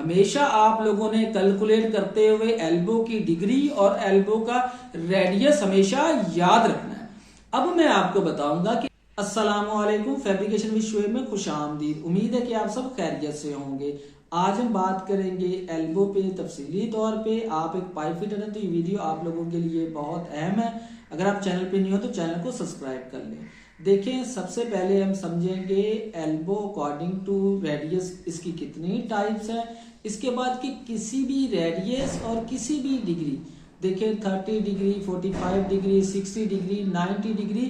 हमेशा आप लोगों ने कैलकुलेट करते हुए एल्बो की डिग्री और एल्बो का रेडियस हमेशा याद रखना है। अब मैं आपको बताऊंगा कि अस्सलामुअलैकुम, फैब्रिकेशन विद शुएब में खुश आमदीद। उम्मीद है कि आप सब खैरियत से होंगे। आज हम बात करेंगे एल्बो पे तफसीली तौर पे। आप एक पाइप फिटर हैं तो ये वीडियो आप लोगों के लिए बहुत अहम है। अगर आप चैनल पे नहीं हो तो चैनल को सब्सक्राइब कर लें। देखें, सबसे पहले हम समझेंगे एल्बो अकॉर्डिंग टू रेडियस इसकी कितनी टाइप्स है। इसके बाद कि किसी भी रेडियस और किसी भी डिग्री, देखिए 30 डिग्री, 45 डिग्री, 60 डिग्री, 90 डिग्री,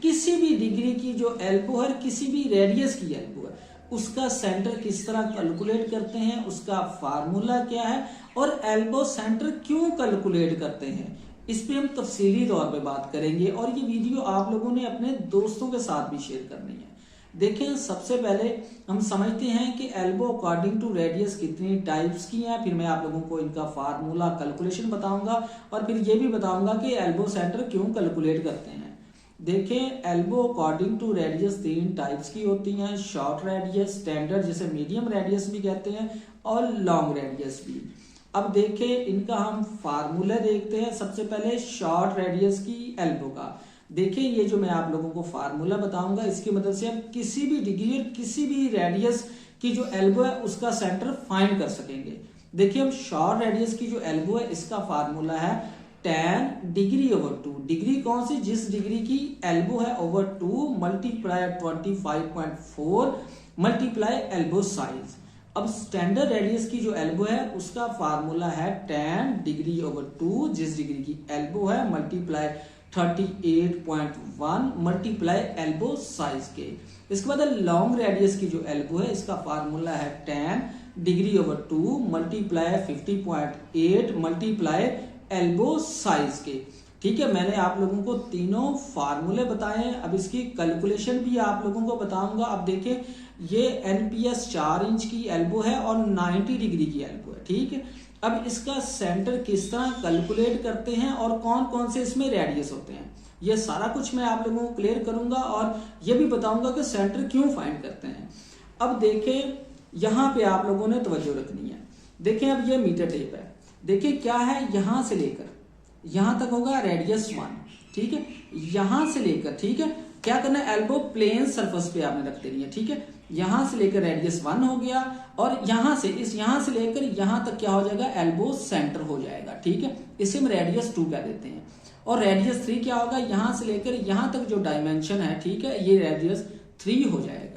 किसी भी डिग्री की जो एल्बो है, किसी भी रेडियस की एल्बो है, उसका सेंटर किस तरह कैलकुलेट करते हैं, उसका फार्मूला क्या है और एल्बो सेंटर क्यों कैलकुलेट करते हैं, इस पे हम तफसीली तौर पे बात करेंगे। और ये वीडियो आप लोगों ने अपने दोस्तों के साथ भी शेयर करनी है। देखें, सबसे पहले हम समझते हैं कि एल्बो अकॉर्डिंग टू रेडियस कितनी टाइप्स की हैं, फिर मैं आप लोगों को इनका फार्मूला कैलकुलेशन बताऊंगा और फिर ये भी बताऊंगा कि एल्बो सेंटर क्यों कैलकुलेट करते हैं। देखें, elbow according to radius 3 types की होती हैं। शॉर्ट रेडियस, स्टैंडर्ड जिसे मीडियम रेडियस भी कहते हैं, और लॉन्ग रेडियस भी। अब देखें, इनका हम फार्मूला देखते हैं। सबसे पहले शॉर्ट रेडियस की एल्बो का देखिए, ये जो मैं आप लोगों को फार्मूला बताऊंगा, इसकी मदद से आप किसी भी डिग्री और किसी भी रेडियस की जो एल्बो है उसका सेंटर फाइंड कर सकेंगे। देखिए, हम शॉर्ट रेडियस की जो एल्बो है इसका फार्मूला है tan डिग्री ओवर 2। डिग्री कौन सी? जिस डिग्री की एल्बो है over 2 multiply 25.4 multiply elbow size. अब स्टैंडर्ड रेडियस की जो एल्बो है उसका फार्मूला है tan डिग्री ओवर 2 जिस डिग्री की एल्बो है मल्टीप्लाई 38.1 मल्टीप्लाई एल्बो साइज के। इसके बाद लॉन्ग रेडियस की जो एल्बो है इसका फार्मूला है tan degree over 2 multiply 50.8 multiply elbow size के। ठीक है, मैंने आप लोगों को तीनों फार्मूले बताए हैं। अब इसकी कैलकुलेशन भी आप लोगों को बताऊंगा। अब देखिए, ये एनपीएस 4 इंच की एल्बो है और 90 डिग्री की एल्बो है। ठीक है, अब इसका सेंटर किस तरह कैलकुलेट करते हैं और कौन कौन से इसमें रेडियस होते हैं, ये सारा कुछ मैं आप लोगों को क्लियर करूंगा और ये भी बताऊंगा कि सेंटर क्यों फाइंड करते हैं। अब देखें, यहां पे आप लोगों ने तवज्जो रखनी है। देखें, अब ये मीटर टेप है। देखिए क्या है, यहां से लेकर यहां तक होगा रेडियस 1। ठीक है, यहां से लेकर, ठीक है, क्या करना है, एल्बो प्लेन सरफेस पे आपने रख देनी है। ठीक है, यहां से लेकर रेडियस 1 हो गया और यहां से लेकर यहां तक क्या हो जाएगा, एल्बो सेंटर हो जाएगा। ठीक है, इसे हम रेडियस 2 कह देते हैं। और रेडियस 3 क्या होगा, यहां से लेकर यहां तक जो डायमेंशन है, ठीक है, ये रेडियस 3 हो जाएगा।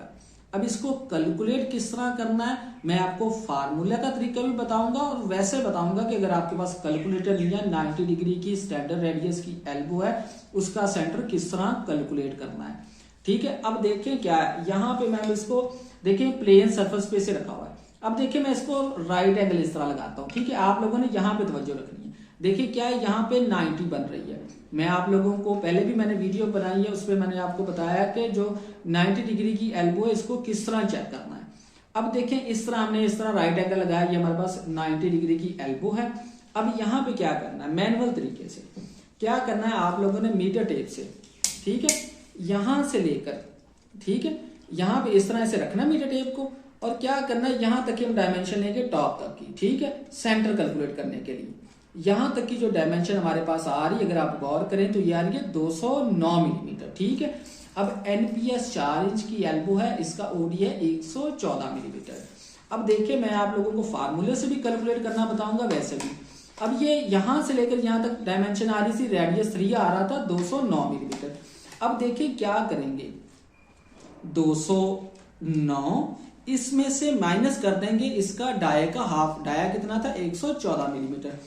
अब इसको कैलकुलेट किस तरह करना है मैं आपको फार्मूला का तरीका भी बताऊंगा और वैसे बताऊंगा कि अगर आपके पास कैलकुलेटर नहीं है, 90 डिग्री की स्टैंडर्ड रेडियस की एल्बो है, उसका सेंटर किस तरह कैलकुलेट करना है। ठीक है, अब देखिए क्या है, यहाँ पे मैं इसको देखिए प्लेन सरफेस पे से रखा हुआ है। अब देखिए मैं इसको राइट एंगल इस तरह लगाता हूँ। ठीक है, आप लोगों ने यहाँ पे तवज्जो रखनी है। देखिए क्या है, यहाँ पे 90 बन रही है। मैं आप लोगों को पहले भी मैंने वीडियो बनाई है, उसपे मैंने आपको बताया कि जो 90 डिग्री की एल्बो है इसको किस तरह चेक करना है। अब देखें, इस तरह हमने इस तरह राइट एंगल लगाया, ये हमारे पास 90 डिग्री की एल्बो है। अब यहाँ पे क्या करना है, मैनुअल तरीके से क्या करना है, आप लोगों ने मीटर टेप से, ठीक है, यहां से लेकर, ठीक है, यहाँ पे इस तरह से रखना मीटर टेप को और क्या करना है, यहां तक की हम डायमेंशन लेंगे टॉप तक की। ठीक है, सेंटर कैलकुलेट करने के लिए यहां तक की जो डायमेंशन हमारे पास आ रही है, अगर आप गौर करें तो ये आ रही है 209 मिलीमीटर। ठीक है, अब एनपीएस 4 इंच की एल्बो है, इसका ओडी है 114 मिलीमीटर। अब देखिए, मैं आप लोगों को फार्मूले से भी कैलकुलेट करना बताऊंगा, वैसे भी। अब ये यहां से लेकर यहां तक डायमेंशन आ रही थी, रेडियस 3 आ रहा था 209 मिलीमीटर। अब देखिए क्या करेंगे, 209 इसमें से माइनस कर देंगे इसका डाया का हाफ। डाया कितना था, 114 मिलीमीटर।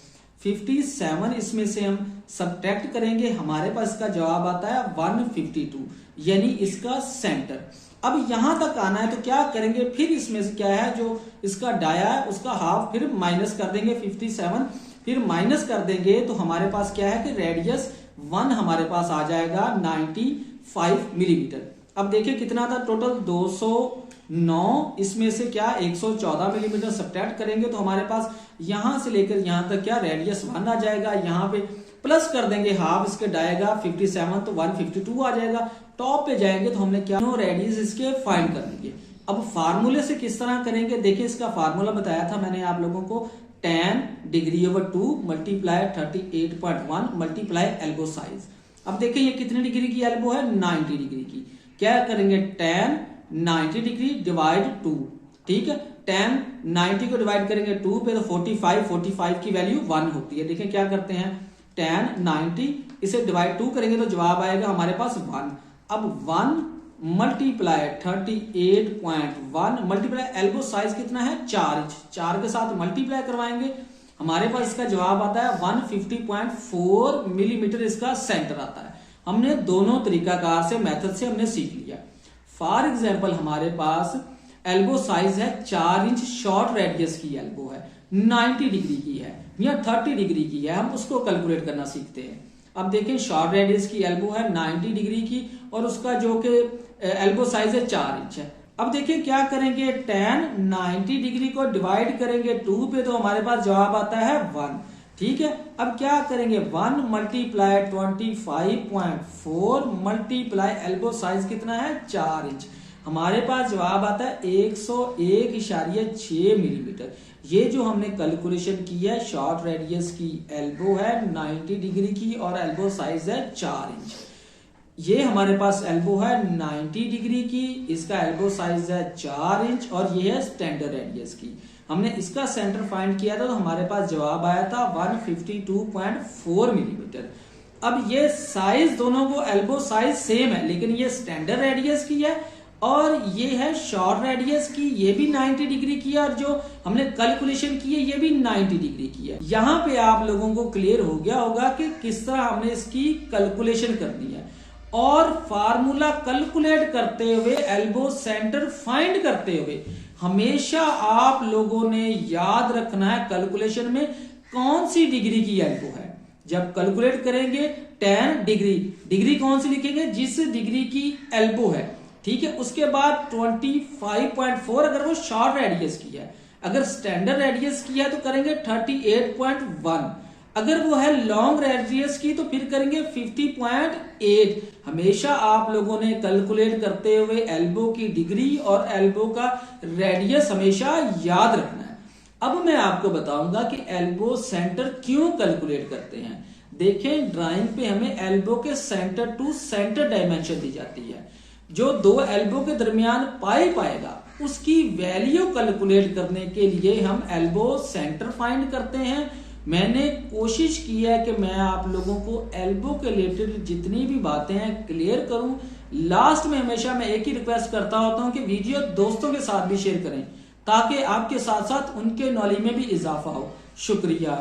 57 इसमें से हम सब्ट्रैक्ट करेंगे, हमारे पास इसका जवाब आता है 152, यानी इसका सेंटर। अब यहां तक आना है तो क्या करेंगे, फिर इसमें से क्या है, जो इसका डाया है उसका हाफ फिर माइनस कर देंगे, 57 फिर माइनस कर देंगे तो हमारे पास क्या है कि रेडियस 1 हमारे पास आ जाएगा 95 मिलीमीटर। अब देखिए कितना था टोटल, 209 इसमें से क्या 114 मिलीमीटर सब्ट्रैक्ट करेंगे तो हमारे पास यहां से लेकर यहां तक क्या रेडियस 1 आ जाएगा। यहाँ पे प्लस कर देंगे हाफ, इसके डायेगा 57 तो 152 आ जाएगा। टॉप पे जाएंगे तो हमने क्या रेडियस इसके फाइंड कर लेंगे। अब फार्मूले से किस तरह करेंगे, देखिए इसका फार्मूला बताया था मैंने आप लोगों को, tan degree over 2 multiply 38.1 multiply elbow size. अब देखिए ये कितने डिग्री की एल्बो है, 90 डिग्री की। क्या करेंगे, tan 90 डिग्री डिवाइड 2, ठीक है, tan 90 को डिवाइड करेंगे 2 पे तो 45 की वैल्यू 1 होती है। देखिए क्या करते हैं, tan 90 इसे डिवाइड 2 करेंगे तो जवाब आएगा हमारे पास 1। अब 1 मल्टीप्लाई 38.1 मल्टीप्लाई एल्बो साइज कितना है, 4 इंच, 4 के साथ मल्टीप्लाई करवाएंगे, हमारे पास इसका जवाब आता है 150.4 मिलीमीटर इसका सेंटर आता है। हमने दोनों तरीकाकार से मेथड से हमने सीख लिया। फॉर एग्जाम्पल हमारे पास एल्बो साइज है 4 इंच, शॉर्ट रेडियस की एल्बो है, 90 डिग्री की है या 30 डिग्री की है, हम उसको कैलकुलेट करना सीखते हैं। अब देखें शॉर्ट रेडियस की एल्बो है 90 डिग्री की और उसका जो कि एल्बो साइज है 4 इंच है। अब देखिए क्या करेंगे, tan 90 डिग्री को डिवाइड करेंगे 2 पे तो हमारे पास जवाब आता है 1, ठीक है। अब क्या करेंगे, 1 मल्टीप्लाई 25.4 मल्टीप्लाई एल्बो साइज कितना है, 4 इंच, हमारे पास जवाब आता है 101.6 मिलीमीटर। ये जो हमने कैलकुलेशन की है, शॉर्ट रेडियस की एल्बो है 90 डिग्री की और एल्बो साइज है 4 इंच। ये हमारे पास एल्बो है 90 डिग्री की, इसका एल्बो साइज है 4 इंच और ये है स्टैंडर्ड रेडियस की। हमने इसका सेंटर फाइंड किया था तो हमारे पास जवाब आया था 152.4 मिलीमीटर। अब ये साइज दोनों को एल्बो साइज सेम है, लेकिन ये स्टैंडर्ड रेडियस की है और ये है शॉर्ट रेडियस की, ये भी 90 डिग्री की है और जो हमने कैलकुलेशन की है ये भी 90 डिग्री की है। यहां पे आप लोगों को क्लियर हो गया होगा कि किस तरह हमने इसकी कैलकुलेशन करनी है और फार्मूला कैलकुलेट करते हुए, एल्बो सेंटर फाइंड करते हुए हमेशा आप लोगों ने याद रखना है कैलकुलेशन में कौन सी डिग्री की एल्बो है। जब कैलकुलेट करेंगे tan डिग्री कौन सी लिखेंगे, जिस डिग्री की एल्बो है, ठीक है। उसके बाद 25.4 अगर वो शॉर्ट रेडियस की है, अगर स्टैंडर्ड रेडियस की है तो करेंगे 38.1, अगर वो है लॉन्ग रेडियस की तो फिर करेंगे 50.8। हमेशा आप लोगों ने कैलकुलेट करते हुए एल्बो की डिग्री और एल्बो का रेडियस हमेशा याद रखना है। अब मैं आपको बताऊंगा कि एल्बो सेंटर क्यों कैलकुलेट करते हैं। देखें ड्राइंग पे हमें एल्बो के सेंटर टू सेंटर डायमेंशन दी जाती है। जो दो एल्बो के दरमियान पाइप आएगा उसकी वैल्यू कैलकुलेट करने के लिए हम एल्बो सेंटर फाइंड करते हैं। मैंने कोशिश की है कि मैं आप लोगों को एल्बो के रिलेटेड जितनी भी बातें हैं क्लियर करूं। लास्ट में हमेशा मैं एक ही रिक्वेस्ट करता होता हूं कि वीडियो दोस्तों के साथ भी शेयर करें ताकि आपके साथ साथ उनके नॉलेज में भी इजाफा हो। शुक्रिया।